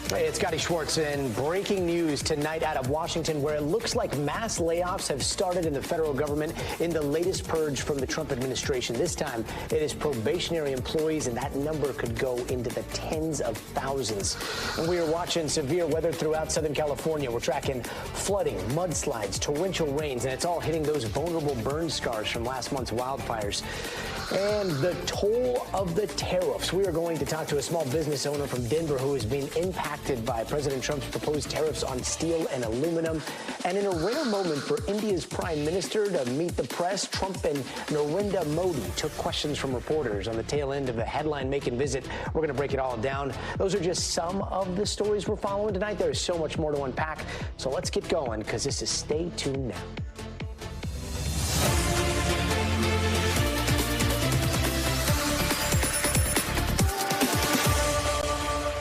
Hey, it's Gadi Schwartz, and breaking news tonight out of Washington, where it looks like mass layoffs have started in the federal government in the latest purge from the Trump administration. This time, it is probationary employees, and that number could go into the tens of thousands. And we are watching severe weather throughout Southern California. We're tracking flooding, mudslides, torrential rains, and it's all hitting those vulnerable burn scars from last month's wildfires. And the toll of the tariffs. We are going to talk to a small business owner from Denver who is being impacted by President Trump's proposed tariffs on steel and aluminum. And in a rare moment for India's prime minister to meet the press, Trump and Narendra Modi took questions from reporters on the tail end of a headline-making visit. We're going to break it all down. Those are just some of the stories we're following tonight. There is so much more to unpack. So let's get going, because this is Stay Tuned Now.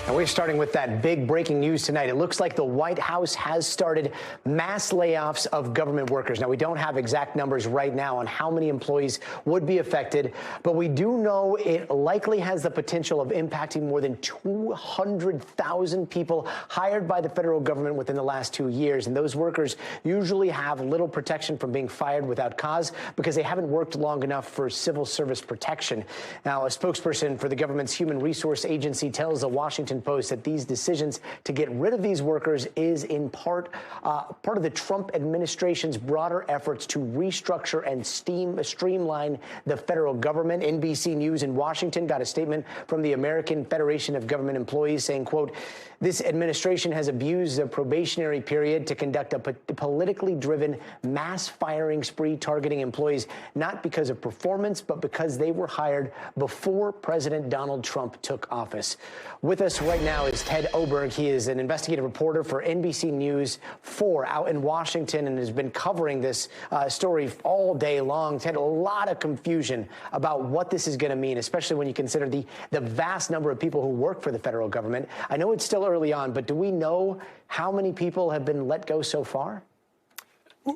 And we're starting with that big breaking news tonight. It looks like the White House has started mass layoffs of government workers. Now, we don't have exact numbers right now on how many employees would be affected, but we do know it likely has the potential of impacting more than 200,000 people hired by the federal government within the last 2 years. And those workers usually have little protection from being fired without cause because they haven't worked long enough for civil service protection. Now, a spokesperson for the government's human resource agency tells the Washington Post that these decisions to get rid of these workers is in part of the Trump administration's broader efforts to restructure and streamline the federal government. NBC News in Washington got a statement from the American Federation of Government Employees saying, quote, "This administration has abused the probationary period to conduct a politically driven mass firing spree targeting employees, not because of performance, but because they were hired before President Donald Trump took office." With us right now is Ted Oberg. He is an investigative reporter for NBC News 4 out in Washington and has been covering this story all day long. Ted, a lot of confusion about what this is going to mean, especially when you consider the vast number of people who work for the federal government. I know it's still early on, but do we know how many people have been let go so far?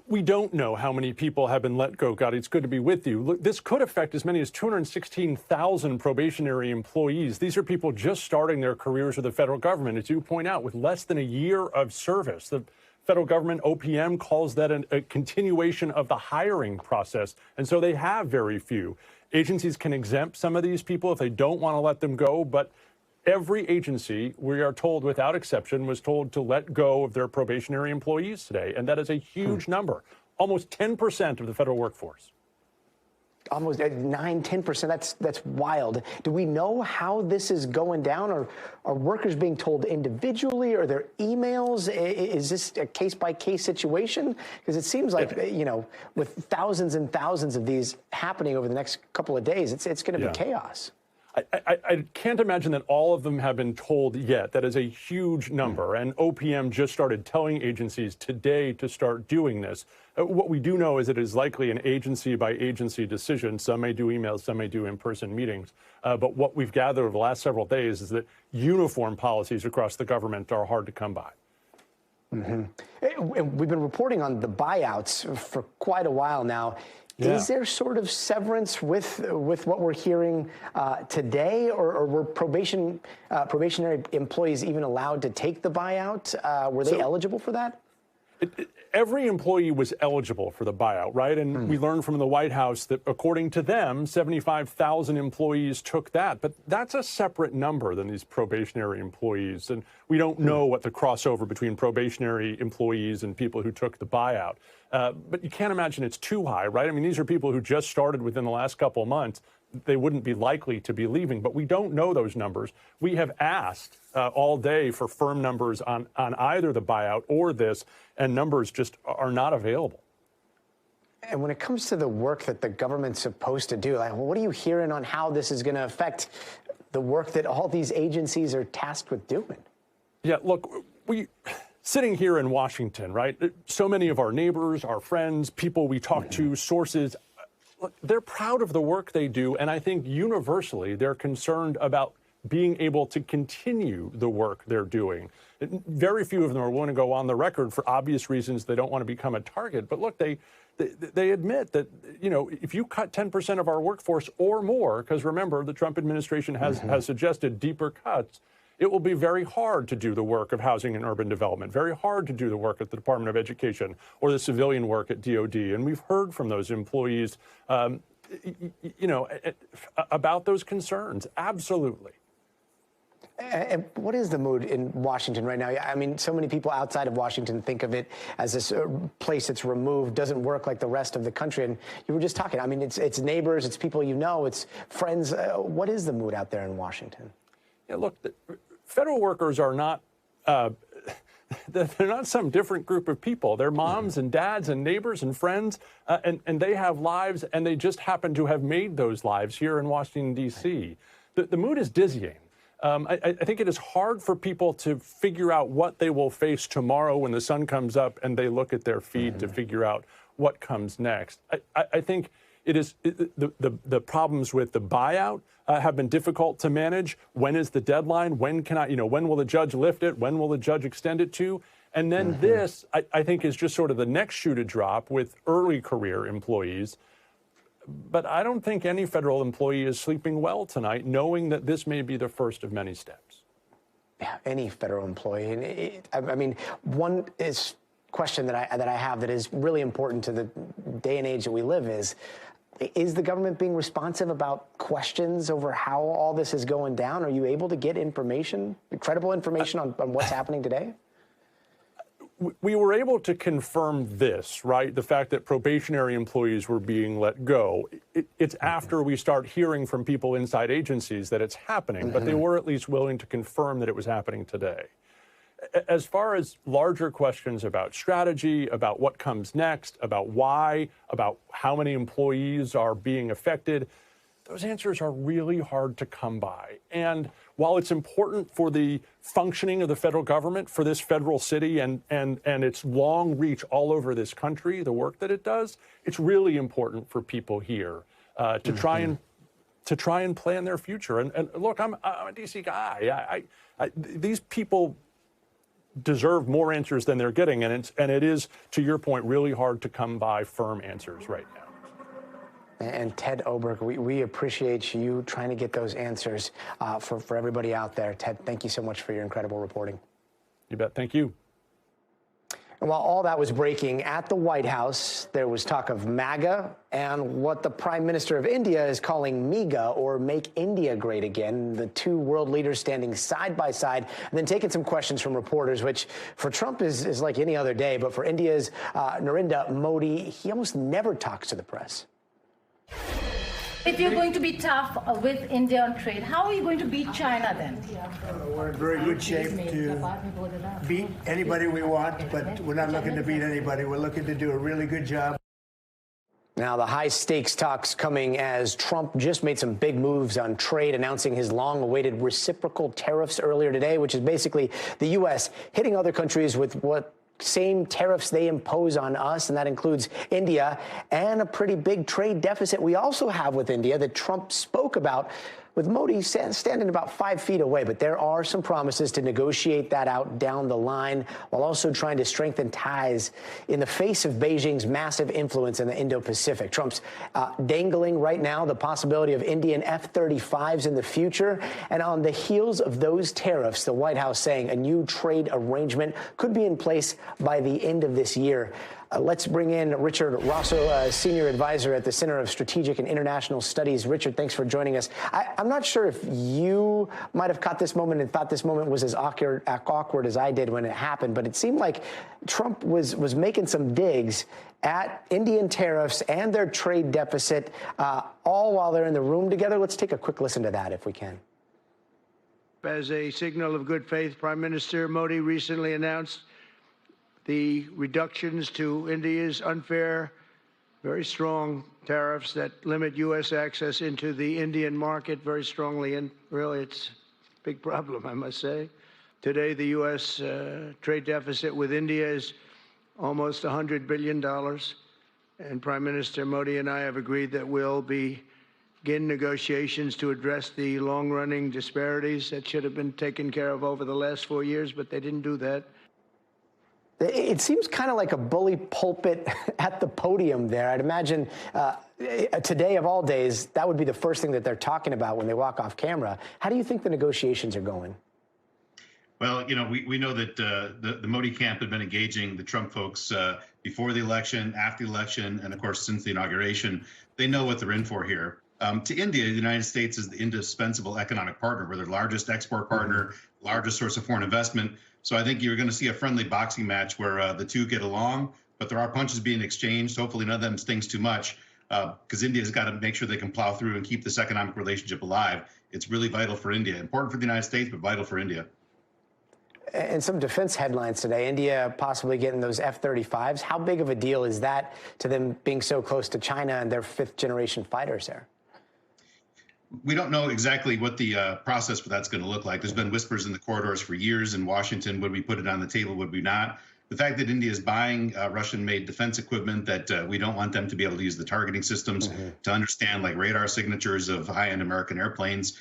We don't know how many people have been let go, Gadi. It's good to be with you. Look, this could affect as many as 216,000 probationary employees. These are people just starting their careers with the federal government, as you point out, with less than a year of service. The federal government, OPM, calls that a continuation of the hiring process, and so they have very few. Agencies can exempt some of these people if they don't want to let them go, but every agency, we are told without exception, was told to let go of their probationary employees today. And that is a huge number, almost 10% of the federal workforce. Almost 9–10%. That's wild. Do we know how this is going down? Or are workers being told individually? Are there emails? Is this a case-by-case situation? Because it seems like, you know, with thousands and thousands of these happening over the next couple of days, it's going to be chaos. I can't imagine that all of them have been told yet. That is a huge number. And OPM just started telling agencies today to start doing this. What we do know is it is likely an agency-by-agency decision. Some may do emails, some may do in-person meetings. But what we've gathered over the last several days is that uniform policies across the government are hard to come by. Mm-hmm. We've been reporting on the buyouts for quite a while now. Yeah. Is there sort of severance with what we're hearing today, or were probationary employees even allowed to take the buyout? Were they eligible for that? Every employee was eligible for the buyout, right? And we learned from the White House that, according to them, 75,000 employees took that. But that's a separate number than these probationary employees. And we don't know what the crossover between probationary employees and people who took the buyout. But you can't imagine it's too high, right? I mean, these are people who just started within the last couple of months. They wouldn't be likely to be leaving, but we don't know those numbers. We have asked all day for firm numbers on either the buyout or this, and numbers just are not available. And when it comes to the work that the government's supposed to do, like, what are you hearing on how this is going to affect the work that all these agencies are tasked with doing? Yeah, look, sitting here in Washington, right, so many of our neighbors, our friends, people we talk to, sources, look, they're proud of the work they do, and I think universally they're concerned about being able to continue the work they're doing. Very few of them are willing to go on the record for obvious reasons. They don't want to become a target. But look, they admit that, you know, if you cut 10% of our workforce or more, because remember, the Trump administration has suggested deeper cuts, it will be very hard to do the work of housing and urban development, very hard to do the work at the Department of Education or the civilian work at DOD. And we've heard from those employees, about those concerns. Absolutely. And what is the mood in Washington right now? I mean, so many people outside of Washington think of it as this place that's removed, doesn't work like the rest of the country. And you were just talking, I mean, it's neighbors, it's people you know, it's friends. What is the mood out there in Washington? Yeah, look, federal workers are not, they're not some different group of people. They're moms and dads and neighbors and friends, and they have lives, and they just happen to have made those lives here in Washington, D.C. The mood is dizzying. I think it is hard for people to figure out what they will face tomorrow when the sun comes up and they look at their feed to figure out what comes next. I think it is the problems with the buyout have been difficult to manage. When is the deadline? When can when will the judge lift it? When will the judge extend it to? And then this, I think, is just sort of the next shoe to drop with early career employees. But I don't think any federal employee is sleeping well tonight, knowing that this may be the first of many steps. Yeah, any federal employee. And I mean, one question that I have that is really important to the day and age that we live is the government being responsive about questions over how all this is going down? Are you able to get information, credible information on what's happening today? We were able to confirm this, right? The fact that probationary employees were being let go. It's after we start hearing from people inside agencies that it's happening, but they were at least willing to confirm that it was happening today. As far as larger questions about strategy, about what comes next, about why, about how many employees are being affected, those answers are really hard to come by. And while it's important for the functioning of the federal government, for this federal city and its long reach all over this country, the work that it does, it's really important for people here to try and plan their future. And look, I'm a DC guy. These people deserve more answers than they're getting, and it is, to your point, really hard to come by firm answers right now. And Ted Oberg, we appreciate you trying to get those answers for everybody out there. Ted, thank you so much for your incredible reporting. You bet. Thank you. And while all that was breaking at the White House, there was talk of MAGA and what the Prime Minister of India is calling MEGA, or Make India Great Again. The two world leaders standing side by side, and then taking some questions from reporters, which for Trump is like any other day, but for India's Narendra Modi, he almost never talks to the press. If you're going to be tough with India on trade, how are you going to beat China then? We're in very good shape to beat anybody we want, but we're not looking to beat anybody. We're looking to do a really good job. Now, the high-stakes talks coming as Trump just made some big moves on trade, announcing his long-awaited reciprocal tariffs earlier today, which is basically the U.S. hitting other countries with what same tariffs they impose on us, and that includes India, and a pretty big trade deficit we also have with India that Trump spoke about, with Modi standing about 5 feet away. But there are some promises to negotiate that out down the line, while also trying to strengthen ties in the face of Beijing's massive influence in the Indo-Pacific. Trump's dangling right now the possibility of Indian F-35s in the future. And on the heels of those tariffs, the White House saying a new trade arrangement could be in place by the end of this year. Let's bring in Richard Rosso, Senior Advisor at the Center of Strategic and International Studies. Richard, thanks for joining us. I'm not sure if you might have caught this moment and thought this moment was as awkward as I did when it happened, but it seemed like Trump was making some digs at Indian tariffs and their trade deficit, all while they're in the room together. Let's take a quick listen to that if we can. As a signal of good faith, Prime Minister Modi recently announced the reductions to India's unfair, very strong tariffs that limit U.S. access into the Indian market very strongly. And really, it's a big problem, I must say. Today, the U.S. Trade deficit with India is almost $100 billion. And Prime Minister Modi and I have agreed that we'll begin negotiations to address the long-running disparities that should have been taken care of over the last 4 years, but they didn't do that. It seems kind of like a bully pulpit at the podium there. I'd imagine today of all days, that would be the first thing that they're talking about when they walk off camera. How do you think the negotiations are going? Well, we know that the Modi camp had been engaging the Trump folks before the election, after the election, and of course, since the inauguration. They know what they're in for here. To India, the United States is the indispensable economic partner. We're their largest export partner, largest source of foreign investment. So I think you're going to see a friendly boxing match where the two get along, but there are punches being exchanged. Hopefully none of them stings too much, because India's got to make sure they can plow through and keep this economic relationship alive. It's really vital for India. Important for the United States, but vital for India. And some defense headlines today, India possibly getting those F-35s. How big of a deal is that to them being so close to China and their fifth-generation fighters there? We don't know exactly what the process for that's going to look like. There's been whispers in the corridors for years in Washington. Would we put it on the table? Would we not? The fact that India is buying Russian-made defense equipment, that we don't want them to be able to use the targeting systems to understand like radar signatures of high-end American airplanes.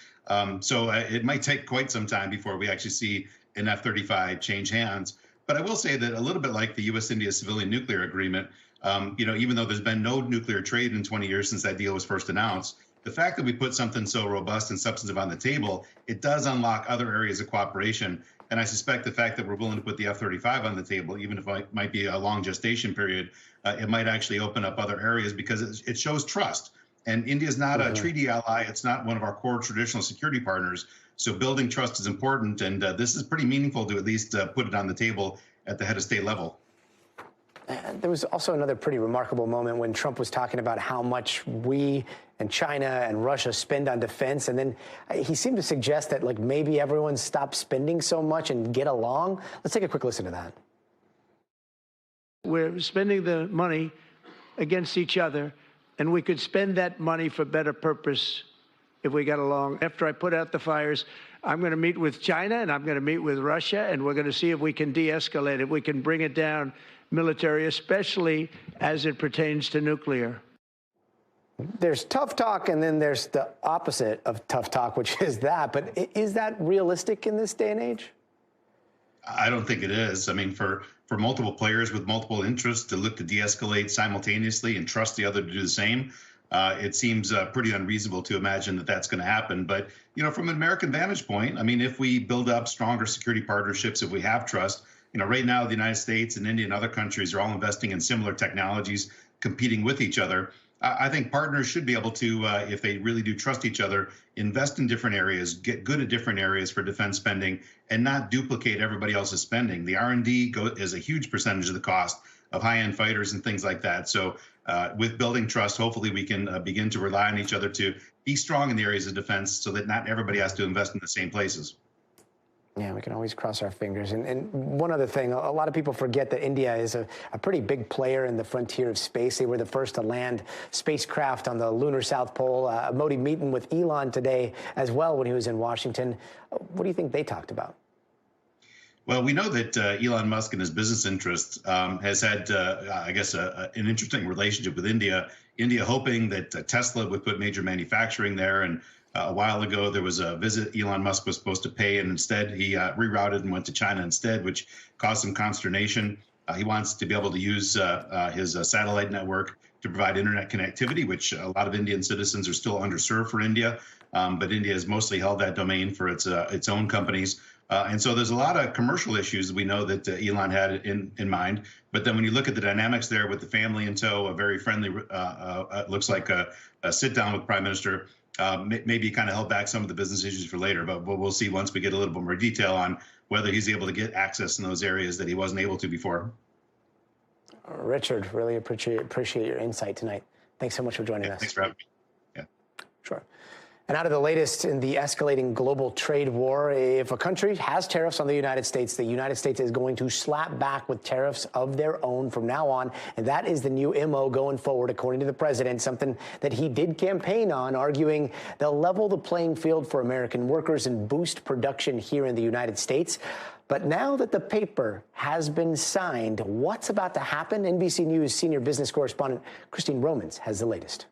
So it might take quite some time before we actually see an F-35 change hands. But I will say that a little bit like the U.S.-India civilian nuclear agreement, even though there's been no nuclear trade in 20 years since that deal was first announced, the fact that we put something so robust and substantive on the table, it does unlock other areas of cooperation. And I suspect the fact that we're willing to put the F-35 on the table, even if it might be a long gestation period, it might actually open up other areas because it shows trust. And India is not a treaty ally. It's not one of our core traditional security partners. So building trust is important. And this is pretty meaningful to at least put it on the table at the head of state level. There was also another pretty remarkable moment when Trump was talking about how much we and China and Russia spend on defense. And then he seemed to suggest that like maybe everyone stop spending so much and get along. Let's take a quick listen to that. We're spending the money against each other, and we could spend that money for better purpose if we got along. After I put out the fires, I'm going to meet with China and I'm going to meet with Russia, and we're going to see if we can de-escalate it. We can bring it down military, especially as it pertains to nuclear. There's tough talk, and then there's the opposite of tough talk, which is that. But is that realistic in this day and age? I don't think it is. I mean, for multiple players with multiple interests to look to de-escalate simultaneously and trust the other to do the same, it seems pretty unreasonable to imagine that that's going to happen. But, from an American vantage point, I mean, if we build up stronger security partnerships, if we have trust, right now the United States and India and other countries are all investing in similar technologies, competing with each other. I think partners should be able to, if they really do trust each other, invest in different areas, get good at different areas for defense spending, and not duplicate everybody else's spending. The R&D is a huge percentage of the cost of high-end fighters and things like that. So with building trust, hopefully we can begin to rely on each other to be strong in the areas of defense so that not everybody has to invest in the same places. Yeah, we can always cross our fingers. And one other thing, a lot of people forget that India is a pretty big player in the frontier of space. They were the first to land spacecraft on the lunar South Pole. Modi meeting with Elon today as well when he was in Washington. What do you think they talked about? Well, we know that Elon Musk and his business interests has had, I guess, an interesting relationship with India. India hoping that Tesla would put major manufacturing there. And a while ago, there was a visit Elon Musk was supposed to pay, and instead he rerouted and went to China instead, which caused some consternation. He wants to be able to use his satellite network to provide internet connectivity, which a lot of Indian citizens are still underserved for India. But India has mostly held that domain for its own companies. And so there's a lot of commercial issues we know that Elon had in mind. But then when you look at the dynamics there with the family in tow, a very friendly, looks like a sit down with Prime Minister, maybe kind of held back some of the business issues for later. But we'll see once we get a little bit more detail on whether he's able to get access in those areas that he wasn't able to before. Richard, really appreciate your insight tonight. Thanks so much for joining us. Thanks for having me. Yeah. Sure. And out of the latest in the escalating global trade war, if a country has tariffs on the United States is going to slap back with tariffs of their own from now on. And that is the new MO going forward, according to the president, something that he did campaign on, arguing they'll level the playing field for American workers and boost production here in the United States. But now that the paper has been signed, what's about to happen? NBC News senior business correspondent Christine Romans has the latest.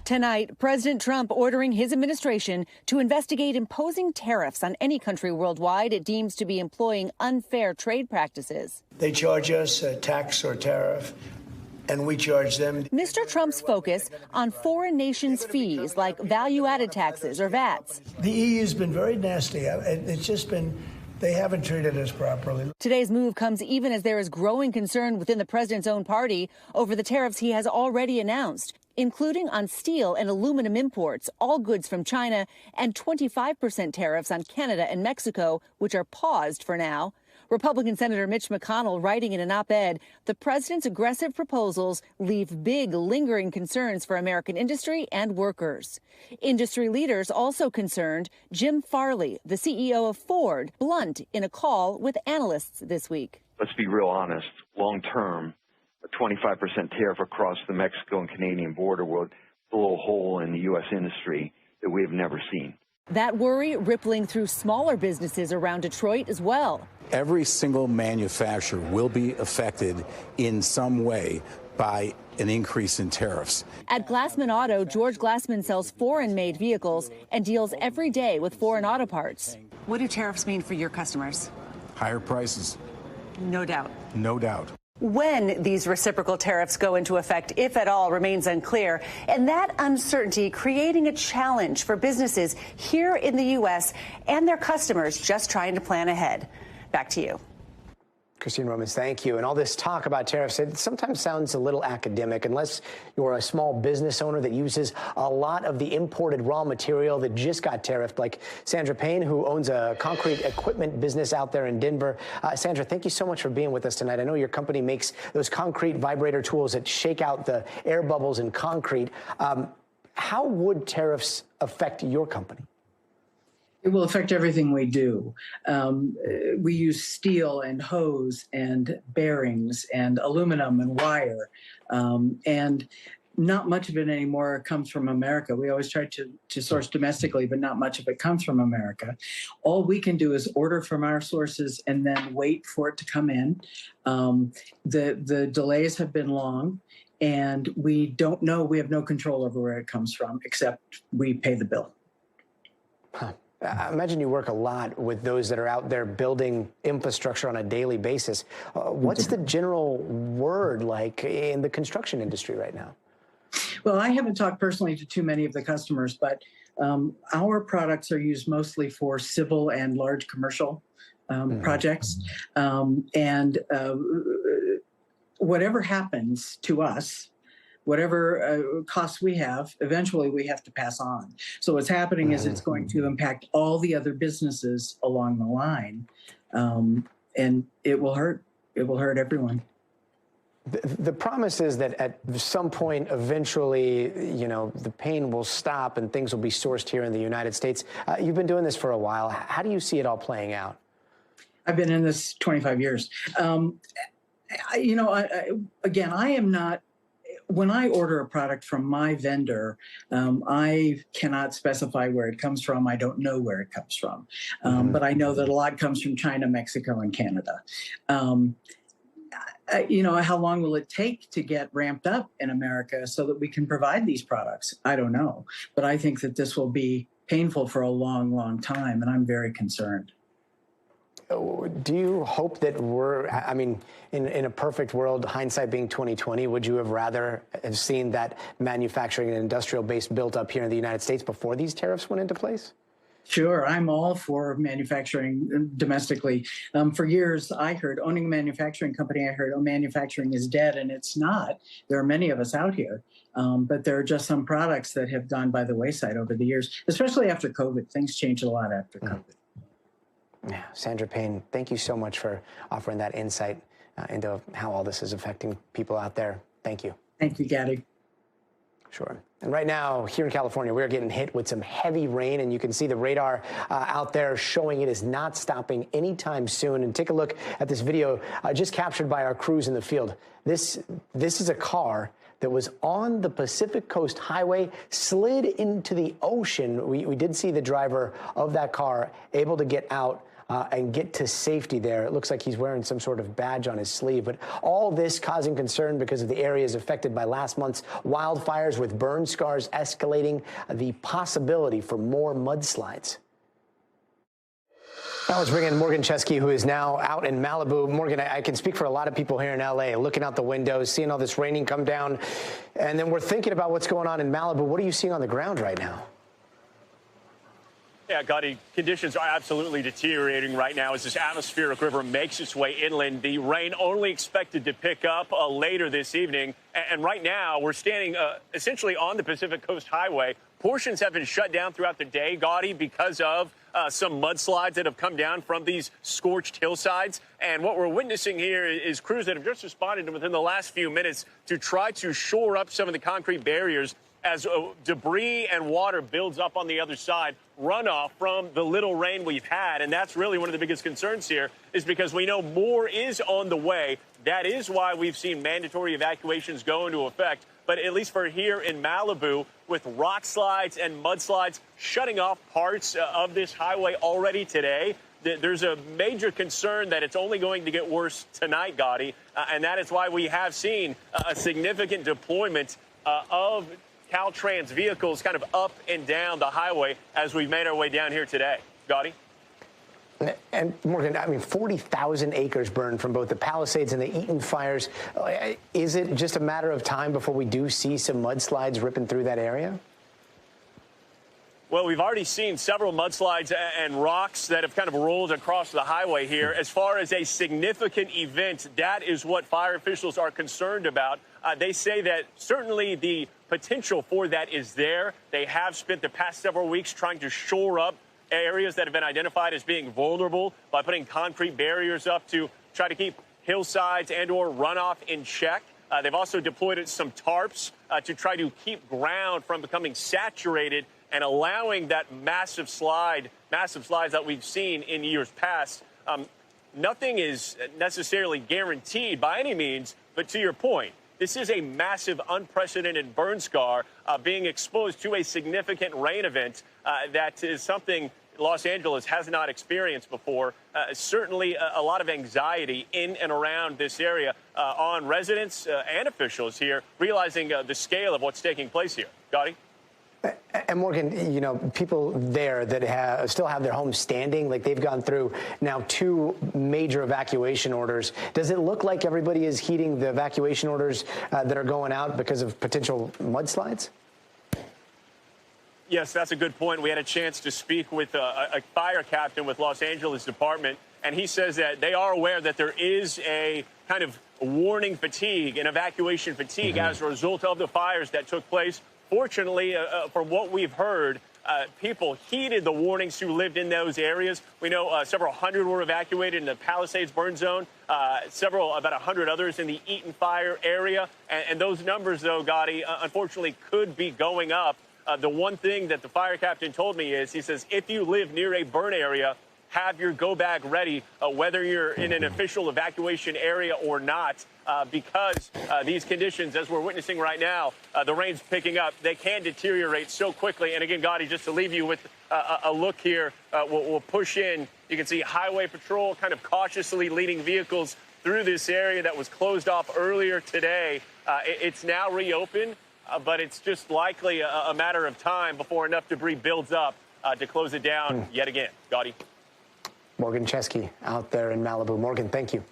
Tonight, President Trump ordering his administration to investigate imposing tariffs on any country worldwide it deems to be employing unfair trade practices. They charge us a tax or tariff, and we charge them. Mr. Trump's focus on foreign nations' fees like value-added taxes or VATs. The EU's been very nasty. It's just been, they haven't treated us properly. Today's move comes even as there is growing concern within the president's own party over the tariffs he has already announced, including on steel and aluminum imports, all goods from China, and 25% tariffs on Canada and Mexico, which are paused for now. Republican Senator Mitch McConnell writing in an op-ed, the president's aggressive proposals leave big, lingering concerns for American industry and workers. Industry leaders also concerned. Jim Farley, the CEO of Ford, blunt in a call with analysts this week. Let's be real honest. Long term, a 25% tariff across the Mexico and Canadian border would blow a hole in the U.S. industry that we have never seen. That worry rippling through smaller businesses around Detroit as well. Every single manufacturer will be affected in some way by an increase in tariffs. At Glassman Auto, George Glassman sells foreign-made vehicles and deals every day with foreign auto parts. What do tariffs mean for your customers? Higher prices. No doubt. No doubt. When these reciprocal tariffs go into effect, if at all, remains unclear. And that uncertainty creating a challenge for businesses here in the U.S. and their customers just trying to plan ahead. Back to you. Christine Romans, thank you. And all this talk about tariffs, it sometimes sounds a little academic unless you're a small business owner that uses a lot of the imported raw material that just got tariffed, like Sandra Payne, who owns a concrete equipment business out there in Denver. Sandra, thank you so much for being with us tonight. I know your company makes those concrete vibrator tools that shake out the air bubbles in concrete. How would tariffs affect your company? It will affect everything we do. We use steel and hose and bearings and aluminum and wire. And not much of it anymore comes from America. We always try to source domestically, but not much of it comes from America. All we can do is order from our sources and then wait for it to come in. The delays have been long, and we don't know. We have no control over where it comes from, except we pay the bill. Huh. I imagine you work a lot with those that are out there building infrastructure on a daily basis. What's the general word like in the construction industry right now? Well, I haven't talked personally to too many of the customers, but our products are used mostly for civil and large commercial projects. Whatever happens to us, whatever costs we have, eventually we have to pass on. So what's happening is it's going to impact all the other businesses along the line, and it will hurt. It will hurt everyone. The promise is that at some point, eventually, you know, the pain will stop and things will be sourced here in the United States. You've been doing this for a while. How do you see it all playing out? I've been in this 25 years. Again, I am not. When I order a product from my vendor, I cannot specify where it comes from. I don't know where it comes from. But I know that a lot comes from China, Mexico, and Canada. How long will it take to get ramped up in America so that we can provide these products? I don't know. But I think that this will be painful for a long, long time, and I'm very concerned. Do you hope that in a perfect world, hindsight being 2020, would you have rather have seen that manufacturing and industrial base built up here in the United States before these tariffs went into place? Sure. I'm all for manufacturing domestically. For years, I heard, owning a manufacturing company, I heard, oh, manufacturing is dead, and it's not. There are many of us out here, but there are just some products that have gone by the wayside over the years, especially after COVID. Things changed a lot after COVID. Yeah, Sandra Payne, thank you so much for offering that insight into how all this is affecting people out there. Thank you. Thank you, Gadi. Sure. And right now, here in California, we're getting hit with some heavy rain, and you can see the radar out there showing it is not stopping anytime soon. And take a look at this video just captured by our crews in the field. This is a car that was on the Pacific Coast Highway, slid into the ocean. We did see the driver of that car able to get out and get to safety there. It looks like he's wearing some sort of badge on his sleeve. But all this causing concern because of the areas affected by last month's wildfires, with burn scars escalating the possibility for more mudslides. Now let's bring in Morgan Chesky, who is now out in Malibu. Morgan, I can speak for a lot of people here in L.A., looking out the windows, seeing all this raining come down, and then we're thinking about what's going on in Malibu. What are you seeing on the ground right now? Yeah, Gadi, conditions are absolutely deteriorating right now as this atmospheric river makes its way inland. The rain only expected to pick up later this evening. And right now, we're standing essentially on the Pacific Coast Highway. Portions have been shut down throughout the day, Gadi, because of some mudslides that have come down from these scorched hillsides. And what we're witnessing here is crews that have just responded within the last few minutes to try to shore up some of the concrete barriers as debris and water builds up on the other side, runoff from the little rain we've had. And that's really one of the biggest concerns here, is because we know more is on the way. That is why we've seen mandatory evacuations go into effect. But at least for here in Malibu, with rock slides and mudslides shutting off parts of this highway already today, there's a major concern that it's only going to get worse tonight, Gadi. And that is why we have seen a significant deployment of Caltrans vehicles kind of up and down the highway as we've made our way down here today. Gadi? And Morgan, I mean, 40,000 acres burned from both the Palisades and the Eaton fires. Is it just a matter of time before we do see some mudslides ripping through that area? Well, we've already seen several mudslides and rocks that have kind of rolled across the highway here. As far as a significant event, that is what fire officials are concerned about. They say that certainly the potential for that is there. They have spent the past several weeks trying to shore up areas that have been identified as being vulnerable by putting concrete barriers up to try to keep hillsides and or runoff in check. They've also deployed some tarps to try to keep ground from becoming saturated and allowing that massive slides that we've seen in years past. Nothing is necessarily guaranteed by any means, but to your point, this is a massive, unprecedented burn scar being exposed to a significant rain event that is something Los Angeles has not experienced before. Certainly a lot of anxiety in and around this area on residents and officials here, realizing the scale of what's taking place here. Gadi? And Morgan, you know, people there that still have their homes standing, like they've gone through now 2 major evacuation orders. Does it look like everybody is heeding the evacuation orders that are going out because of potential mudslides? Yes, that's a good point. We had a chance to speak with a fire captain with Los Angeles Department, and he says that they are aware that there is a kind of warning fatigue and evacuation fatigue as a result of the fires that took place. Fortunately, from what we've heard, people heeded the warnings who lived in those areas. We know several hundred were evacuated in the Palisades burn zone, about 100 others in the Eaton fire area. And those numbers, though, Gadi, unfortunately could be going up. The one thing that the fire captain told me is, he says, if you live near a burn area, have your go bag ready, whether you're in an official evacuation area or not, because these conditions, as we're witnessing right now, the rain's picking up, they can deteriorate so quickly. And again, Gadi, just to leave you with a look here, we'll push in. You can see Highway Patrol kind of cautiously leading vehicles through this area that was closed off earlier today. It's now reopened, but it's just likely a matter of time before enough debris builds up to close it down yet again. Gadi? Morgan Chesky out there in Malibu. Morgan, thank you.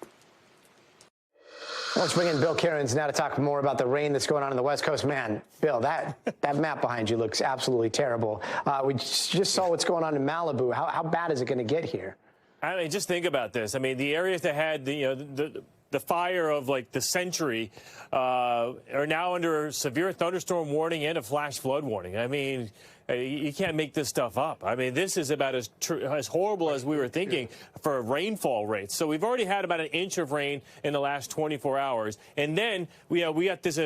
Let's bring in Bill Cairns now to talk more about the rain that's going on the West Coast. Man, Bill, that map behind you looks absolutely terrible. We just saw what's going on in Malibu. How bad is it going to get here? I mean, just think about this. I mean, the areas that had the fire of like the century are now under severe thunderstorm warning and a flash flood warning. I mean, you can't make this stuff up. I mean, this is about as horrible as we were thinking for rainfall rates. So we've already had about 1 inch of rain in the last 24 hours. And then we got this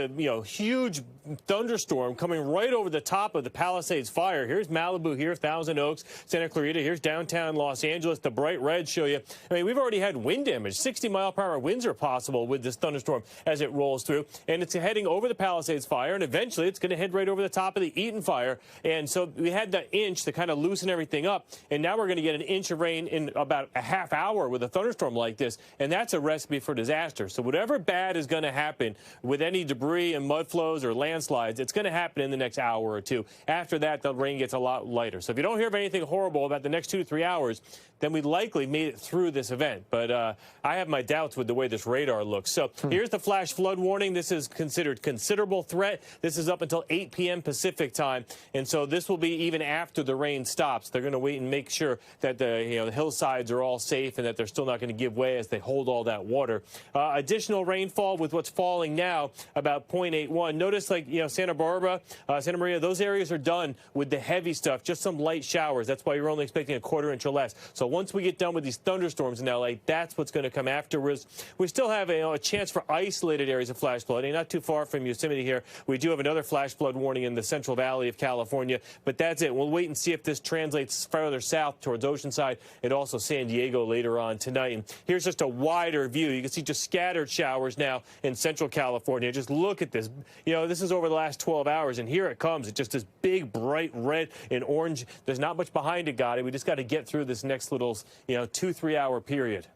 huge thunderstorm coming right over the top of the Palisades fire. Here's Malibu here, Thousand Oaks, Santa Clarita. Here's downtown Los Angeles. The bright reds show you. I mean, we've already had wind damage. 60-mile-per-hour winds are possible with this thunderstorm as it rolls through. And it's heading over the Palisades fire. And eventually it's going to head right over the top of the Eaton fire. And so we had the inch to kind of loosen everything up, and now we're going to get an inch of rain in about a half hour with a thunderstorm like this, and that's a recipe for disaster. So whatever bad is going to happen with any debris and mud flows or landslides, it's going to happen in the next hour or two. After that, the rain gets a lot lighter. So if you don't hear of anything horrible about the next 2 to 3 hours, then we likely made it through this event. But I have my doubts with the way this radar looks. So here's the flash flood warning. This is considered considerable threat. This is up until 8 p.m. Pacific time. And so this will be even after the rain stops. They're going to wait and make sure that the hillsides are all safe and that they're still not going to give way as they hold all that water. Additional rainfall with what's falling now, about 0.81. Notice, like, Santa Barbara, Santa Maria, those areas are done with the heavy stuff, just some light showers. That's why you're only expecting a quarter inch or less. So once we get done with these thunderstorms in L.A., that's what's going to come afterwards. We still have a chance for isolated areas of flash flooding, not too far from Yosemite here. We do have another flash flood warning in the Central Valley of California, but that's it. We'll wait and see if this translates further south towards Oceanside and also San Diego later on tonight. And here's just a wider view. You can see just scattered showers now in Central California. Just look at this. This is over the last 12 hours, and here it comes. It's just this big, bright red and orange. There's not much behind it, Gadi. We just got to get through this next little, 2-3 hour period.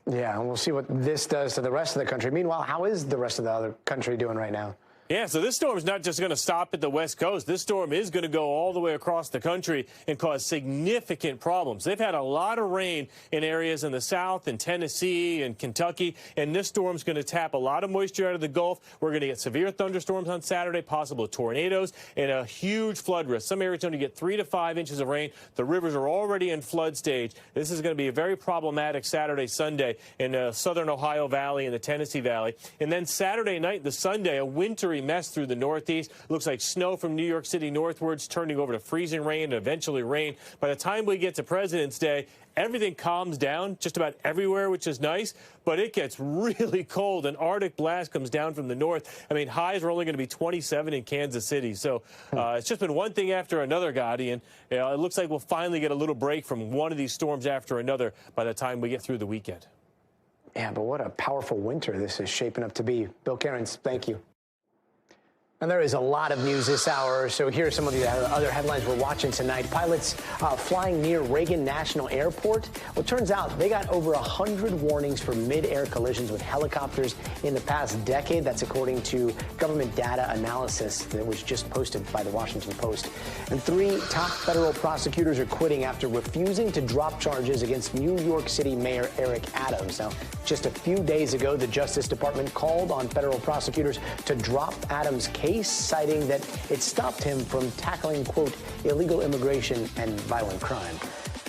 Yeah, and we'll see what this does to the rest of the country. Meanwhile, how is the rest of the other country doing right now? Yeah, so this storm is not just going to stop at the West Coast. This storm is going to go all the way across the country and cause significant problems. They've had a lot of rain in areas in the South and Tennessee and Kentucky, and this storm's going to tap a lot of moisture out of the Gulf. We're going to get severe thunderstorms on Saturday, possible tornadoes, and a huge flood risk. Some areas are going to get 3 to 5 inches of rain. The rivers are already in flood stage. This is going to be a very problematic Saturday, Sunday in the southern Ohio Valley and the Tennessee Valley. And then Saturday night, the Sunday, a wintry mess through the Northeast. Looks like snow from New York City northwards, turning over to freezing rain and eventually rain. By the time we get to President's Day, everything calms down just about everywhere, which is nice, but it gets really cold. An Arctic blast comes down from the north. I mean, highs are only going to be 27 in Kansas City. So it's just been one thing after another, Gadi, and it looks like we'll finally get a little break from one of these storms after another by the time we get through the weekend. Yeah, but what a powerful winter this is shaping up to be. Bill Cairns, thank you. And there is a lot of news this hour, so here are some of the other headlines we're watching tonight. Pilots flying near Reagan National Airport. Well, it turns out they got over 100 warnings for mid-air collisions with helicopters in the past decade. That's according to government data analysis that was just posted by the Washington Post. And 3 top federal prosecutors are quitting after refusing to drop charges against New York City Mayor Eric Adams. Now, just a few days ago, the Justice Department called on federal prosecutors to drop Adams' case, citing that it stopped him from tackling, quote, illegal immigration and violent crime.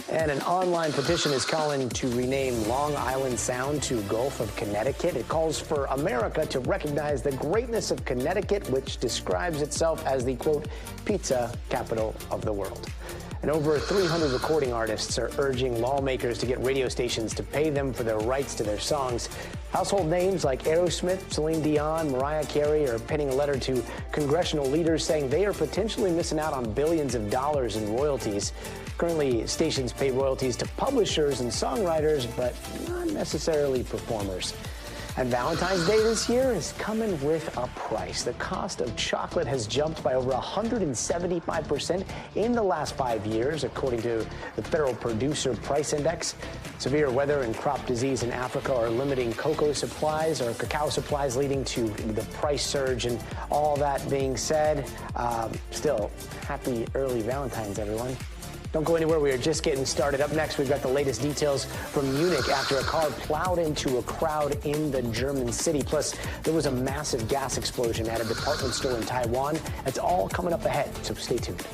And an online petition is calling to rename Long Island Sound to Gulf of Connecticut. It calls for America to recognize the greatness of Connecticut, which describes itself as the, quote, pizza capital of the world. And over 300 recording artists are urging lawmakers to get radio stations to pay them for their rights to their songs. Household names like Aerosmith, Celine Dion, Mariah Carey are penning a letter to congressional leaders saying they are potentially missing out on billions of dollars in royalties. Currently, stations pay royalties to publishers and songwriters, but not necessarily performers. And Valentine's Day this year is coming with a price. The cost of chocolate has jumped by over 175% in the last 5 years, according to the Federal Producer Price Index. Severe weather and crop disease in Africa are limiting cacao supplies, leading to the price surge. And all that being said, still, happy early Valentine's, everyone. Don't go anywhere. We are just getting started. Up next, we've got the latest details from Munich after a car plowed into a crowd in the German city. Plus, there was a massive gas explosion at a department store in Taiwan. That's all coming up ahead, so stay tuned.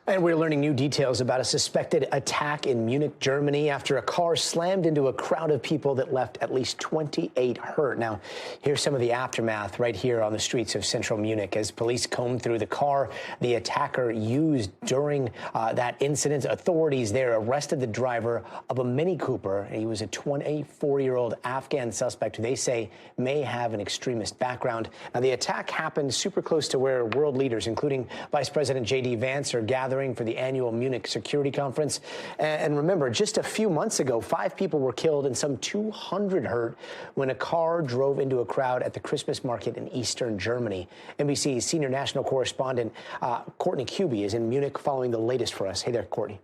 And we're learning new details about a suspected attack in Munich, Germany, after a car slammed into a crowd of people that left at least 28 hurt. Now, here's some of the aftermath right here on the streets of central Munich. As police combed through the car the attacker used during that incident, authorities there arrested the driver of a Mini Cooper. He was a 24-year-old Afghan suspect who they say may have an extremist background. Now, the attack happened super close to where world leaders, including Vice President J.D. Vance, are gathering preparing for the annual Munich security conference. And remember, just a few months ago, 5 people were killed and some 200 hurt when a car drove into a crowd at the Christmas market in eastern Germany. NBC's senior national correspondent Courtney Kuby is in Munich following the latest for us. Hey there, Courtney.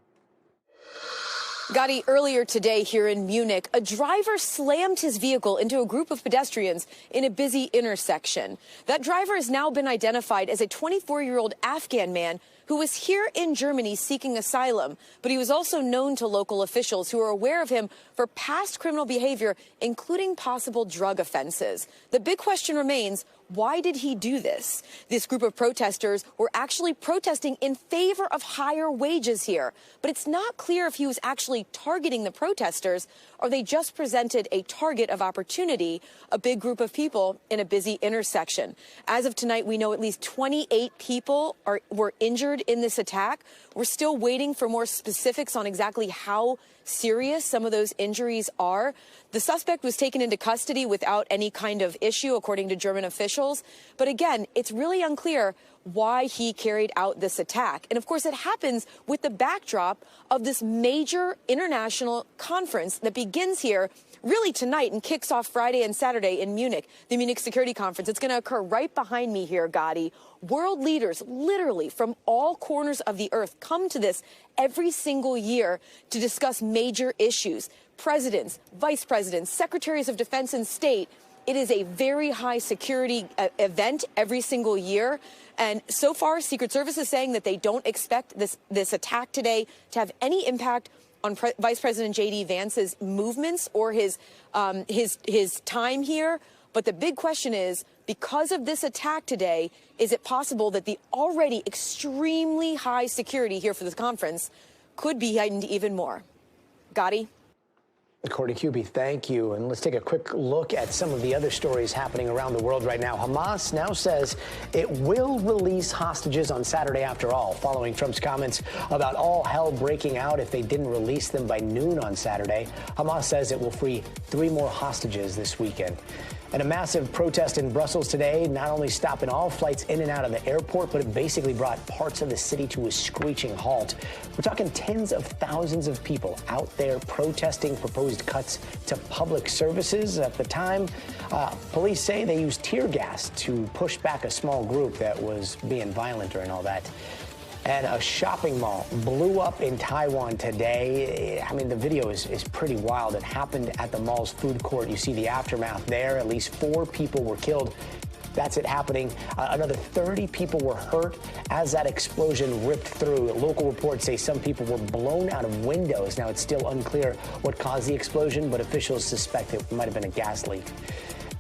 Gadi, earlier today here in Munich, a driver slammed his vehicle into a group of pedestrians in a busy intersection. That driver has now been identified as a 24-year-old Afghan man who was here in Germany seeking asylum, but he was also known to local officials who are aware of him for past criminal behavior, including possible drug offenses. The big question remains, why did he do this? This group of protesters were actually protesting in favor of higher wages here, but it's not clear if he was actually targeting the protesters or they just presented a target of opportunity, a big group of people in a busy intersection. As of tonight, we know at least 28 people were injured in this attack. We're still waiting for more specifics on exactly how serious some of those injuries are. The suspect was taken into custody without any kind of issue, according to German officials. But again, it's really unclear why he carried out this attack. And of course, it happens with the backdrop of this major international conference that begins here really tonight and kicks off Friday and Saturday in Munich, the Munich Security Conference. It's going to occur right behind me here, Gadi. World leaders, literally from all corners of the earth, come to this every single year to discuss major issues. Presidents, vice presidents, secretaries of defense and state. It is a very high security event every single year. And so far, Secret Service is saying that they don't expect this attack today to have any impact on Vice President J.D. Vance's movements or his time here. But the big question is, because of this attack today, is it possible that the already extremely high security here for this conference could be heightened even more? Gadi? Courtney Kuby, thank you. And let's take a quick look at some of the other stories happening around the world right now. Hamas now says it will release hostages on Saturday after all, following Trump's comments about all hell breaking out if they didn't release them by noon on Saturday. Hamas says it will free 3 more hostages this weekend. And a massive protest in Brussels today, not only stopping all flights in and out of the airport, but it basically brought parts of the city to a screeching halt. We're talking tens of thousands of people out there protesting proposed cuts to public services. At the time, police say they used tear gas to push back a small group that was being violent during all that. And a shopping mall blew up in Taiwan today. I mean, the video is pretty wild. It happened at the mall's food court. You see the aftermath there. At least 4 people were killed. That's it happening. Another 30 people were hurt as that explosion ripped through. Local reports say some people were blown out of windows. Now, it's still unclear what caused the explosion, but officials suspect it might have been a gas leak.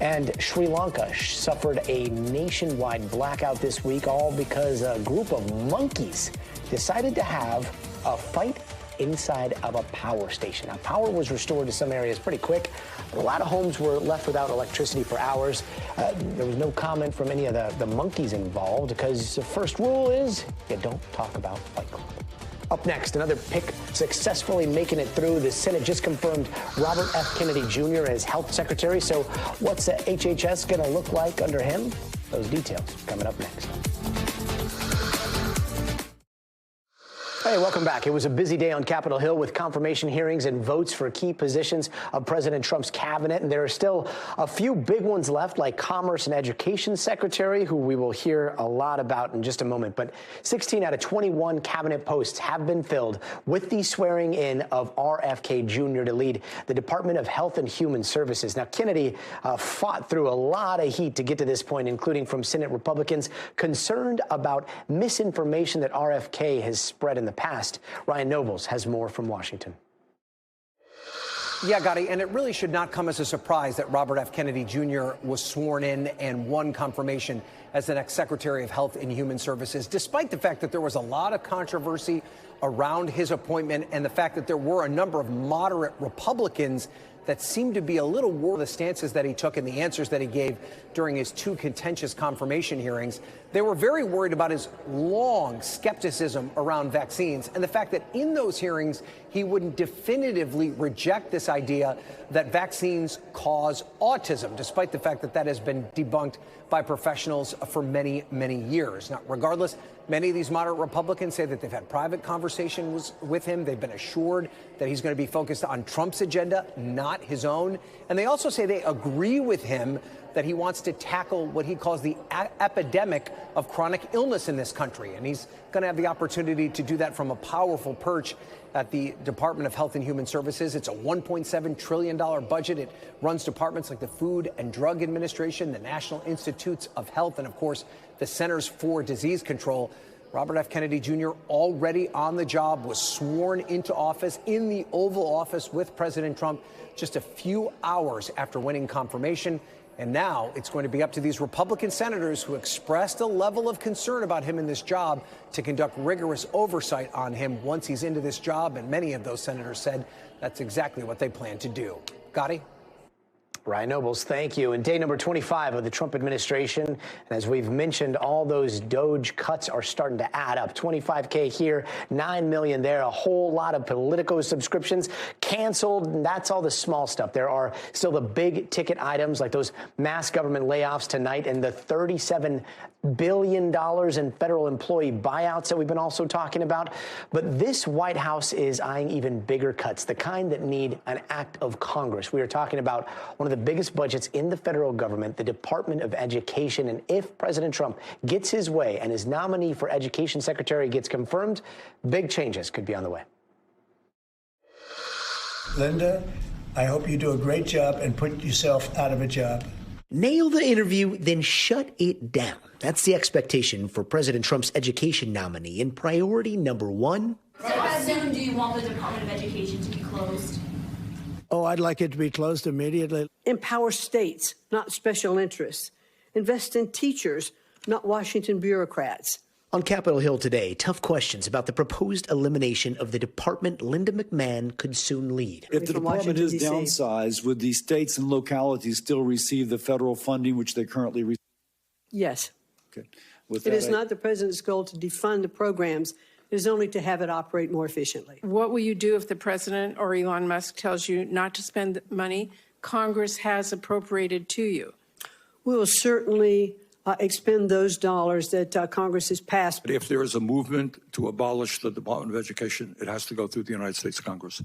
And Sri Lanka suffered a nationwide blackout this week, all because a group of monkeys decided to have a fight inside of a power station. Now, power was restored to some areas pretty quick. A lot of homes were left without electricity for hours. There was no comment from any of the monkeys involved because the first rule is you don't talk about Fight Club. Up next, another pick successfully making it through. The Senate just confirmed Robert F. Kennedy Jr. as health secretary. So what's the HHS going to look like under him? Those details coming up next. Hey, welcome back. It was a busy day on Capitol Hill with confirmation hearings and votes for key positions of President Trump's cabinet. And there are still a few big ones left, like Commerce and Education Secretary, who we will hear a lot about in just a moment. But 16 out of 21 cabinet posts have been filled with the swearing in of RFK Jr. to lead the Department of Health and Human Services. Now, Kennedy fought through a lot of heat to get to this point, including from Senate Republicans concerned about misinformation that RFK has spread in the past. Ryan Nobles has more from Washington. Yeah, Gadi, and it really should not come as a surprise that Robert F. Kennedy Jr. was sworn in and won confirmation as the next Secretary of Health and Human Services, despite the fact that there was a lot of controversy around his appointment and the fact that there were a number of moderate Republicans that seemed to be a little worried about the stances that he took and the answers that he gave during his 2 contentious confirmation hearings. They were very worried about his long skepticism around vaccines and the fact that in those hearings, he wouldn't definitively reject this idea that vaccines cause autism, despite the fact that that has been debunked by professionals for many, many years. Now, regardless, many of these moderate Republicans say that they've had private conversations with him. They've been assured that he's going to be focused on Trump's agenda, not his own. And they also say they agree with him that he wants to tackle what he calls the epidemic of chronic illness in this country. And he's going to have the opportunity to do that from a powerful perch at the Department of Health and Human Services. It's a $1.7 trillion budget. It runs departments like the Food and Drug Administration, the National Institutes of Health, and of course, the Centers for Disease Control. Robert F. Kennedy Jr., already on the job, was sworn into office in the Oval Office with President Trump just a few hours after winning confirmation. And now it's going to be up to these Republican senators who expressed a level of concern about him in this job to conduct rigorous oversight on him once he's into this job. And many of those senators said that's exactly what they plan to do. Gadi? Ryan Nobles, thank you. And day number 25 of the Trump administration. And as we've mentioned, all those DOGE cuts are starting to add up. $25K here, $9 million there, a whole lot of Politico subscriptions canceled. And that's all the small stuff. There are still the big ticket items like those mass government layoffs tonight and the $37 billion in federal employee buyouts that we've been also talking about. But this White House is eyeing even bigger cuts, the kind that need an act of Congress. We are talking about one of the biggest budgets in the federal government, the Department of Education. And if President Trump gets his way and his nominee for Education Secretary gets confirmed, big changes could be on the way. Linda, I hope you do a great job and put yourself out of a job. Nail the interview, then shut it down. That's the expectation for President Trump's education nominee. And priority number one. So how soon do you want the Department of Education to be closed? Oh, I'd like it to be closed immediately. Empower states, not special interests. Invest in teachers, not Washington bureaucrats. On Capitol Hill today, tough questions about the proposed elimination of the department Linda McMahon could soon lead. If the department is downsized, would the states and localities still receive the federal funding which they currently receive? Yes. Okay. It is not the president's goal to defund the programs. It is only to have it operate more efficiently. What will you do if the president or Elon Musk tells you not to spend money Congress has appropriated to you? We will certainly expend those dollars that Congress has passed. But if there is a movement to abolish the Department of Education, it has to go through the United States Congress.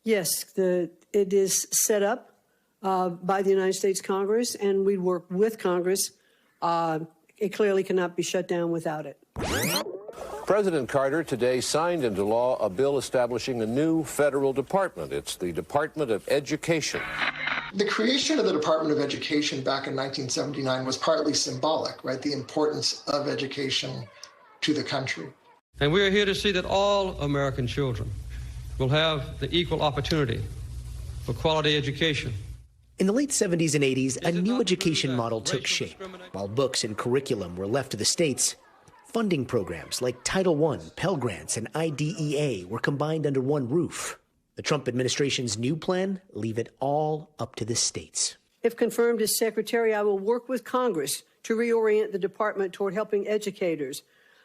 Yes, it is set up by the United States Congress, and we work with Congress. It clearly cannot be shut down without it. President Carter today signed into law a bill establishing a new federal department. It's the Department of Education. The creation of the Department of Education back in 1979 was partly symbolic, right? The importance of education to the country. And we are here to see that all American children will have the equal opportunity for quality education. In the late 70s and 80s, a new education model took shape. While books and curriculum were left to the states, funding programs like Title I, Pell Grants, and IDEA were combined under one roof. The Trump administration's new plan, leave it all up to the states. If confirmed as secretary, I will work with Congress to reorient the department toward helping educators,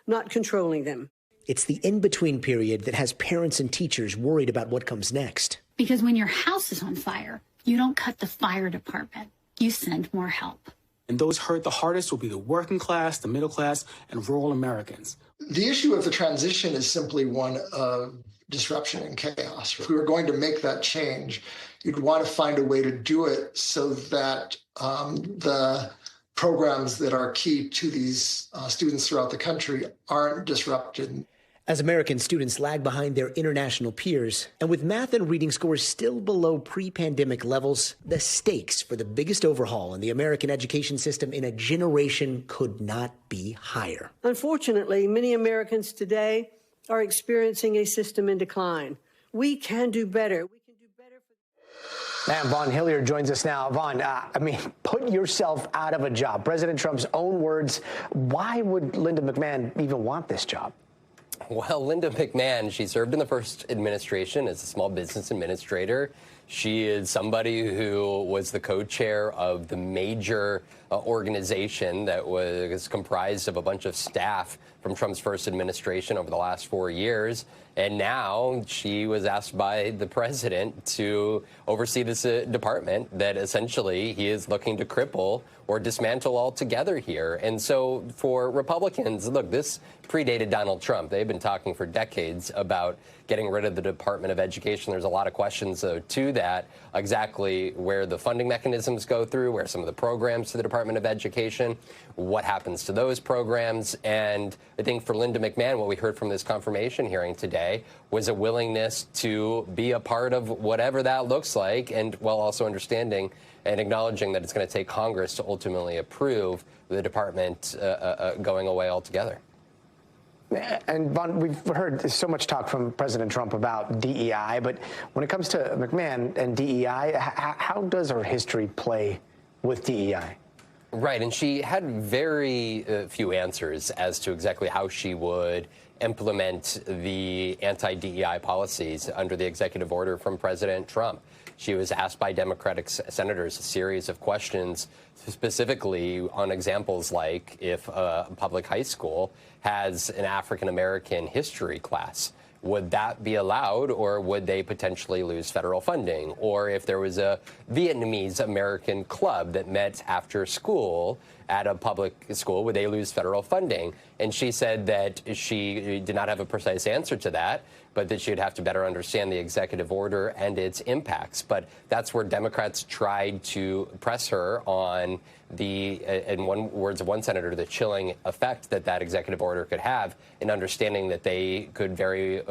not controlling them. It's the in-between period that has parents and teachers worried about what comes next. Because when your house is on fire, you don't cut the fire department. You send more help. And those hurt the hardest will be the working class, the middle class, and rural Americans. The issue of the transition is simply one of disruption and chaos. If we were going to make that change, you'd want to find a way to do it so that the programs that are key to these students throughout the country aren't disrupted. As American students lag behind their international peers, and with math and reading scores still below pre-pandemic levels, the stakes for the biggest overhaul in the American education system in a generation could not be higher. Unfortunately, many Americans today are experiencing a system in decline. We can do better. And Vaughn Hilliard joins us now. Vaughn, put yourself out of a job. President Trump's own words. Why would Linda McMahon even want this job? Well, Linda McMahon, she served in the first administration as a small business administrator. She is somebody who was the co-chair of the major organization that was comprised of a bunch of staff from Trump's first administration over the last 4 years. And now she was asked by the president to oversee this department that essentially he is looking to cripple or dismantle altogether here. And so for Republicans, look, this predated Donald Trump. They've been talking for decades about getting rid of the Department of Education. There's a lot of questions to that, exactly where the funding mechanisms go through, where some of the programs to the Department of Education, what happens to those programs. And I think for Linda McMahon, what we heard from this confirmation hearing today was a willingness to be a part of whatever that looks like, and while also understanding and acknowledging that it's going to take Congress to ultimately approve the department going away altogether. And Vaughn, we've heard so much talk from President Trump about DEI, but when it comes to McMahon and DEI, how does her history play with DEI? Right, and she had very few answers as to exactly how she would implement the anti-DEI policies under the executive order from President Trump. She was asked by Democratic senators a series of questions, specifically on examples like if a public high school has an African-American history class, would that be allowed, or would they potentially lose federal funding? Or if there was a Vietnamese American club that met after school at a public school, would they lose federal funding? And she said that she did not have a precise answer to that, but that she would have to better understand the executive order and its impacts. But that's where Democrats tried to press her on the, in words of one senator, the chilling effect that that executive order could have in understanding that they could very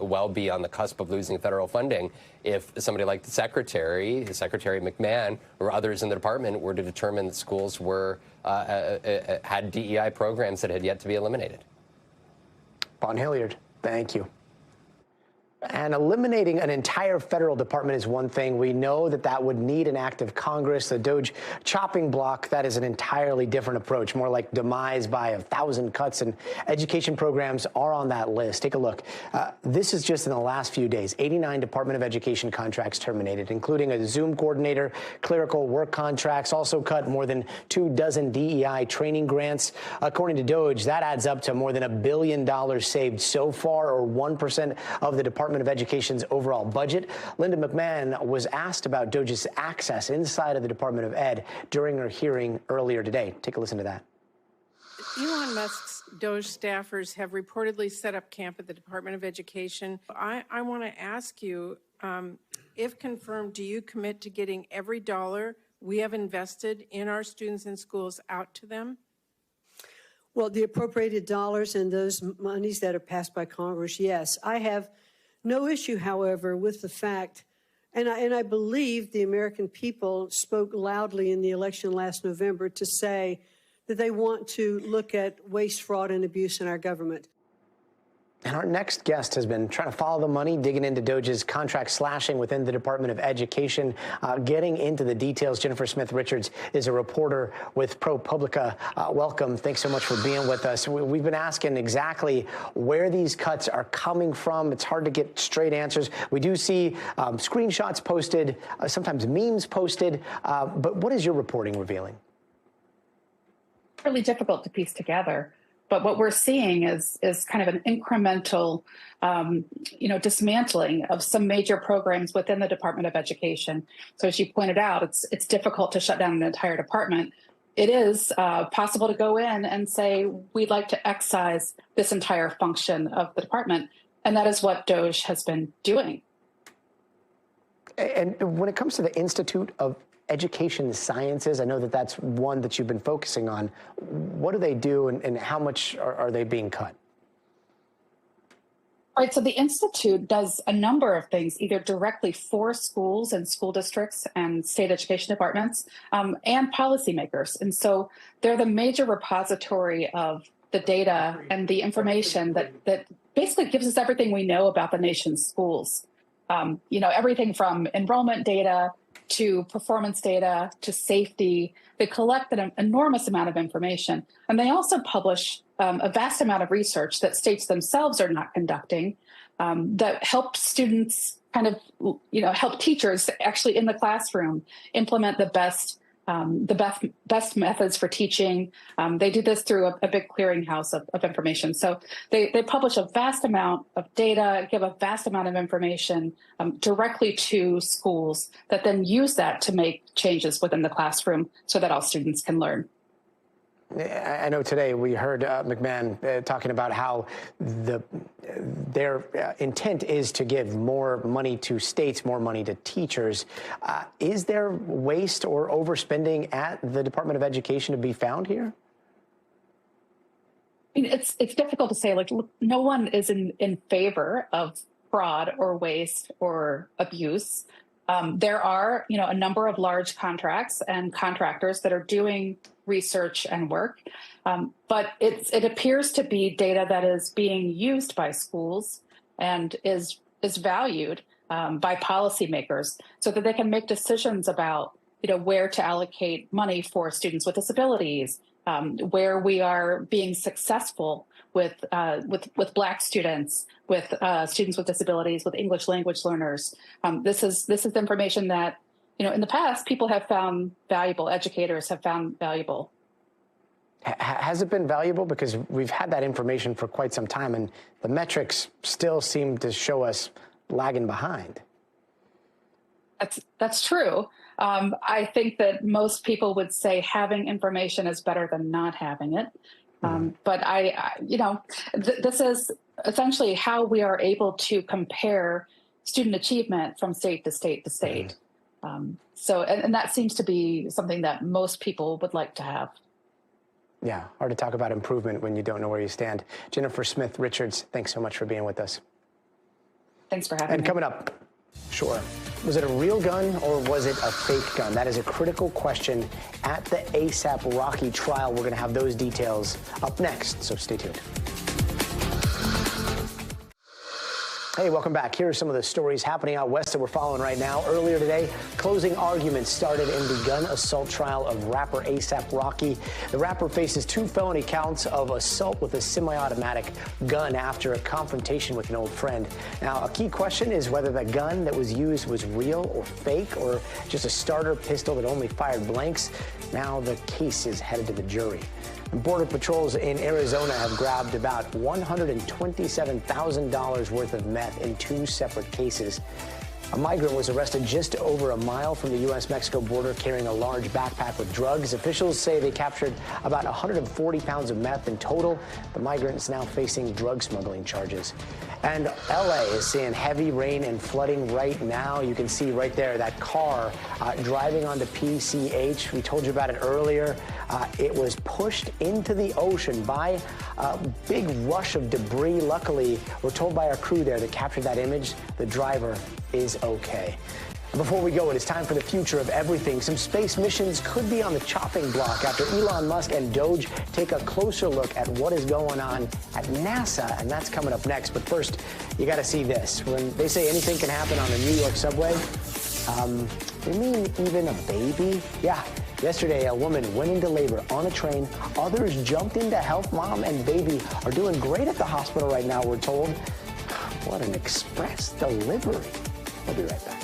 well be on the cusp of losing federal funding if somebody like the Secretary McMahon, or others in the department were to determine that schools were had DEI programs that had yet to be eliminated. Vaughn Hilliard, thank you. And eliminating an entire federal department is one thing. We know that that would need an act of Congress. The DOGE chopping block, that is an entirely different approach, more like demise by 1,000 cuts, and education programs are on that list. Take a look. This is just in the last few days. 89 Department of Education contracts terminated, including a Zoom coordinator, clerical work contracts, also cut more than 24 DEI training grants. According to DOGE, that adds up to more than $1 billion saved so far, or 1% of the Department of Education's overall budget. Linda McMahon was asked about DOGE's access inside of the Department of Ed during her hearing earlier today. Take a listen to that. Elon Musk's DOGE staffers have reportedly set up camp at the Department of Education. I want to ask you, if confirmed, do you commit to getting every dollar we have invested in our students and schools out to them? Well, the appropriated dollars and those monies that are passed by Congress, yes. I have no issue, however, with the fact, and I believe the American people spoke loudly in the election last November to say that they want to look at waste, fraud, and abuse in our government. And our next guest has been trying to follow the money, digging into DOGE's contract slashing within the Department of Education, getting into the details. Jennifer Smith-Richards is a reporter with ProPublica. Welcome. Thanks so much for being with us. We've been asking exactly where these cuts are coming from. It's hard to get straight answers. We do see screenshots posted, sometimes memes posted. But what is your reporting revealing? Really difficult to piece together. But what we're seeing is kind of an incremental, dismantling of some major programs within the Department of Education. So as you pointed out, it's difficult to shut down an entire department. It is possible to go in and say, we'd like to excise this entire function of the department. And that is what DOGE has been doing. And when it comes to the Institute of Education Sciences, I know that that's one that you've been focusing on. What do they do, and how much are they being cut? Right, so the Institute does a number of things, either directly for schools and school districts and state education departments and policymakers. And so they're the major repository of the data and the information that basically gives us everything we know about the nation's schools. Everything from enrollment data to performance data, to safety. They collect an enormous amount of information. And they also publish a vast amount of research that states themselves are not conducting that help students kind of, help teachers actually in the classroom implement the best methods for teaching. They do this through a big clearinghouse of information. So they publish a vast amount of data, give a vast amount of information directly to schools that then use that to make changes within the classroom so that all students can learn. I know today we heard McMahon talking about how their intent is to give more money to states, more money to teachers. Is there waste or overspending at the Department of Education to be found here? I mean, it's difficult to say. Like, no one is in favor of fraud or waste or abuse. There are, a number of large contracts and contractors that are doing research and work, but it appears to be data that is being used by schools and is valued by policymakers so that they can make decisions about, where to allocate money for students with disabilities, where we are being successful with Black students, with students with disabilities, with English language learners. This is information that, in the past, people have found valuable, educators have found valuable. Has it been valuable? Because we've had that information for quite some time, and the metrics still seem to show us lagging behind. That's true. I think that most people would say having information is better than not having it. But this is essentially how we are able to compare student achievement from state to state to state. And that seems to be something that most people would like to have. Yeah, hard to talk about improvement when you don't know where you stand. Jennifer Smith Richards, thanks so much for being with us. Thanks for having me. And coming up, sure. Was it a real gun or was it a fake gun? That is a critical question at the ASAP Rocky trial. We're going to have those details up next, so stay tuned. Hey, welcome back. Here are some of the stories happening out west that we're following right now. Earlier today, closing arguments started in the gun assault trial of rapper ASAP Rocky. The rapper faces 2 felony counts of assault with a semi-automatic gun after a confrontation with an old friend. Now, a key question is whether the gun that was used was real or fake or just a starter pistol that only fired blanks. Now the case is headed to the jury. Border patrols in Arizona have grabbed about $127,000 worth of meth in 2 separate cases. A migrant was arrested just over a mile from the U.S.-Mexico border carrying a large backpack with drugs. Officials say they captured about 140 pounds of meth in total. The migrant is now facing drug smuggling charges. And L.A. is seeing heavy rain and flooding right now. You can see right there that car driving onto PCH. We told you about it earlier. It was pushed into the ocean by a big rush of debris. Luckily, we're told by our crew there that captured that image, the driver is okay. Before we go, it is time for the future of everything. Some space missions could be on the chopping block after Elon Musk and DOGE take a closer look at what is going on at NASA, and that's coming up next. But first, you got to see this. When they say anything can happen on the New York subway, they mean even a baby? Yeah. Yesterday, a woman went into labor on a train. Others jumped in to help. Mom and baby are doing great at the hospital right now, we're told. What an express delivery. We'll be right back.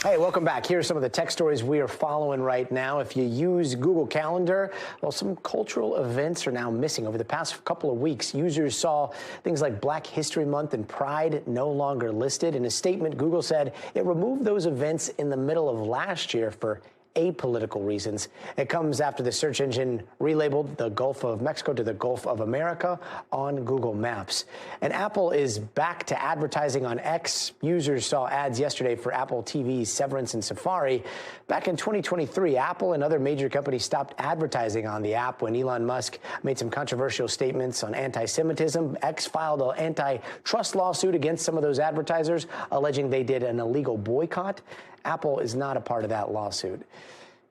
Hey, welcome back. Here are some of the tech stories we are following right now. If you use Google Calendar, well, some cultural events are now missing. Over the past couple of weeks, users saw things like Black History Month and Pride no longer listed. In a statement, Google said it removed those events in the middle of last year for apolitical reasons. It comes after the search engine relabeled the Gulf of Mexico to the Gulf of America on Google Maps. And Apple is back to advertising on X. Users saw ads yesterday for Apple TV's Severance and Safari. Back in 2023, Apple and other major companies stopped advertising on the app when Elon Musk made some controversial statements on anti-Semitism. X filed an antitrust lawsuit against some of those advertisers, alleging they did an illegal boycott. Apple is not a part of that lawsuit.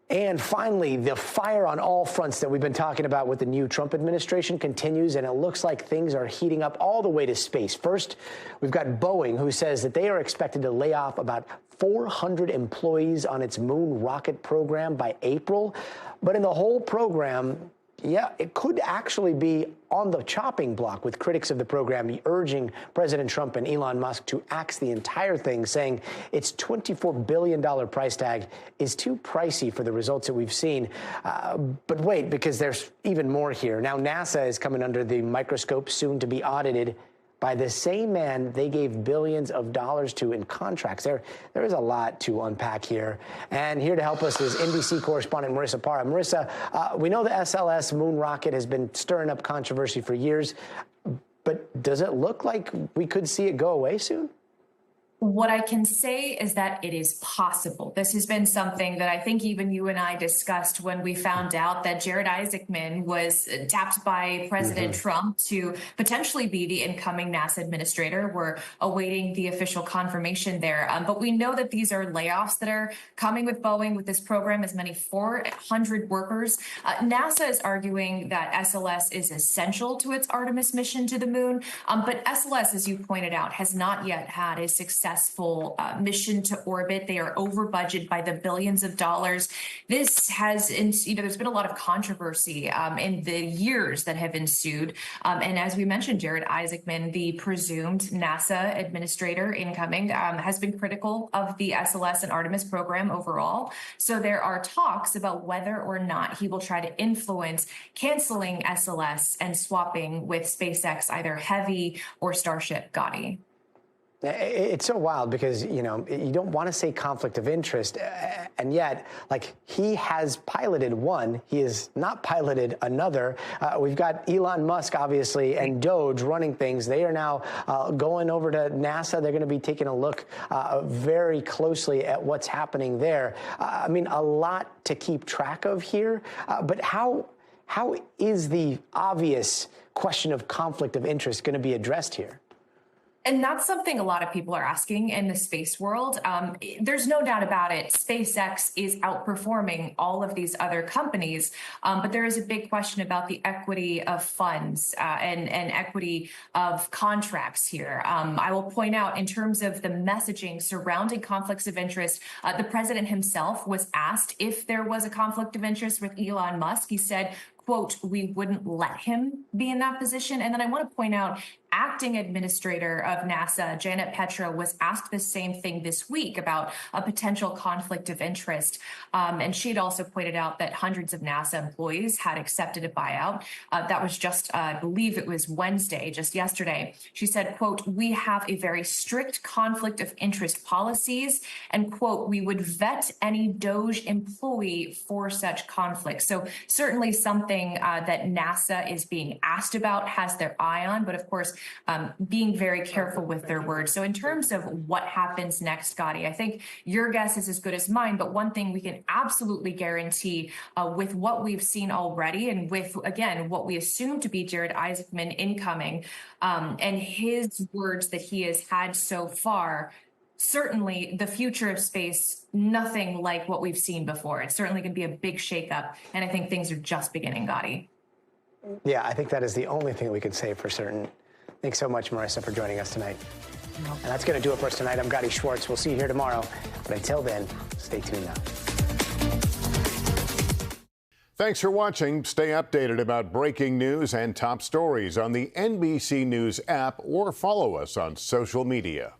And finally, the fire on all fronts that we've been talking about with the new Trump administration continues, and it looks like things are heating up all the way to space. First, we've got Boeing, who says that they are expected to lay off about 400 employees on its moon rocket program by April. But in the whole program, Yeah, it could actually be on the chopping block, with critics of the program urging President Trump and Elon Musk to axe the entire thing, saying its $24 billion price tag is too pricey for the results that we've seen. But wait, because there's even more here. Now, NASA is coming under the microscope, soon to be audited by the same man they gave billions of dollars to in contracts. There is a lot to unpack here. And here to help us is NBC correspondent Marissa Parra. Marissa, we know the SLS moon rocket has been stirring up controversy for years, but does it look like we could see it go away soon? What I can say is that it is possible. This has been something that I think even you and I discussed when we found out that Jared Isaacman was tapped by President Trump to potentially be the incoming NASA administrator. We're awaiting the official confirmation there. But we know that these are layoffs that are coming with Boeing with this program, as many 400 workers. NASA is arguing that SLS is essential to its Artemis mission to the moon. But SLS, as you pointed out, has not yet had a successful mission to orbit. They are over budget by the billions of dollars. This has, there's been a lot of controversy in the years that have ensued. And as we mentioned, Jared Isaacman, the presumed NASA administrator incoming, has been critical of the SLS and Artemis program overall. So there are talks about whether or not he will try to influence canceling SLS and swapping with SpaceX, either Heavy or Starship. Gadi. It's so wild because, you don't want to say conflict of interest, and yet, like, he has piloted one, he has not piloted another. We've got Elon Musk, obviously, and DOGE running things. They are now going over to NASA. They're going to be taking a look very closely at what's happening there. I mean, a lot to keep track of here, but how is the obvious question of conflict of interest going to be addressed here? And that's something a lot of people are asking in the space world. There's no doubt about it. SpaceX is outperforming all of these other companies, but there is a big question about the equity of funds and equity of contracts here. I will point out, in terms of the messaging surrounding conflicts of interest, the president himself was asked if there was a conflict of interest with Elon Musk. He said, quote, "We wouldn't let him be in that position." And then I want to point out, acting administrator of NASA, Janet Petra, was asked the same thing this week about a potential conflict of interest. And she had also pointed out that hundreds of NASA employees had accepted a buyout. That was just, I believe it was Wednesday, just yesterday. She said, quote, "We have a very strict conflict of interest policies," and quote, "We would vet any DOGE employee for such conflicts." So certainly something that NASA is being asked about, has their eye on, but of course, being very careful with their words. So in terms of what happens next, Gadi, I think your guess is as good as mine. But one thing we can absolutely guarantee with what we've seen already, and with, again, what we assume to be Jared Isaacman incoming, and his words that he has had so far, certainly the future of space, nothing like what we've seen before. It's certainly going to be a big shakeup. And I think things are just beginning, Gadi. Yeah, I think that is the only thing we can say for certain. Thanks so much, Marissa, for joining us tonight. And that's going to do it for us tonight. I'm Gadi Schwartz. We'll see you here tomorrow. But until then, stay tuned now. Thanks for watching. Stay updated about breaking news and top stories on the NBC News app, or follow us on social media.